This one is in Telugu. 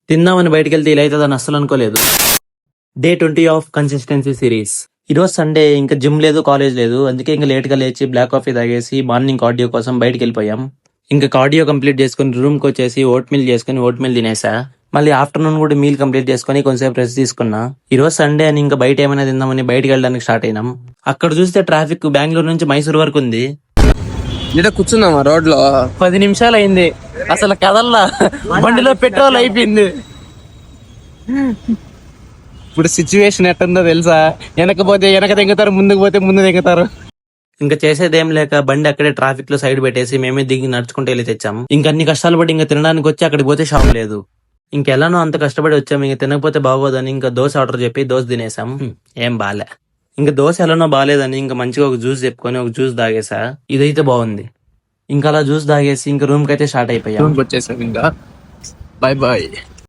తిందామని బయటకు వెళ్తే ఇలా అవుతుందని అస్సలు అనుకోలేదు. Day 20 of consistency series. ఈరోజు సండే, ఇంకా జిమ్ లేదు, కాలేజ్ లేదు. అందుకే ఇంకా లేట్ గా లేచి బ్లాక్ కాఫీ తాగేసి మార్నింగ్ కార్డియో కోసం బయటకు వెళ్ళిపోయాం. ఇంకా కార్డియో కంప్లీట్ చేసుకుని రూమ్ కి వచ్చేసి ఓట్ మీల్ చేసుకుని ఓట్ మీల్ తినేసా. మళ్ళీ ఆఫ్టర్నూన్ కూడా మీల్ కంప్లీట్ చేసుకుని కొంచెంసేపు రెస్ట్ తీసుకున్నా. ఈ రోజు సండే అని ఇంకా బయట ఏమైనా తిందామని బయటకు వెళ్ళడానికి స్టార్ట్ అయినాం. అక్కడ చూస్తే ట్రాఫిక్ బెంగళూరు నుంచి మైసూర్ వరకు ఉంది. ఇక్కడ కూర్చున్నామా రోడ్ లో 10 నిమిషాలు అయింది, అసలు కదల్లా. బండిలో పెట్రోల్ అయిపోయింది. ఇప్పుడు సిచ్యువేషన్ ఎట్టుందో తెలుసా? వెనకపోతే వెనక దిగుతారు, ముందుకు పోతే ముందు దిగుతారు. ఇంకా చేసేదేం లేక బండి అక్కడే ట్రాఫిక్ లో సైడ్ పెట్టేసి మేమే దిగి నడుచుకుంటూ వెళ్ళి తెచ్చాం. ఇంకా అన్ని కష్టాలు పడి ఇంకా తినడానికి వచ్చి అక్కడికి పోతే షాప్ లేదు. ఇంకెలానో అంత కష్టపడి వచ్చాము, ఇంకా తినకపోతే బాగోదని ఇంకా దోశ ఆర్డర్ చెప్పి దోశ తినేసాం. ఏం బాలే. ఇంకా దోశ ఎలానో బాగాలేదని ఇంకా మంచిగా ఒక జ్యూస్ చెప్పుకొని ఒక జ్యూస్ తాగేసా. ఇదైతే బాగుంది. ఇంకా అలా జ్యూస్ తాగేసి ఇంకా రూమ్ కి అయితే స్టార్ట్ అయిపోయాం. రూమ్ వచ్చేసాం ఇంకా. Bye bye.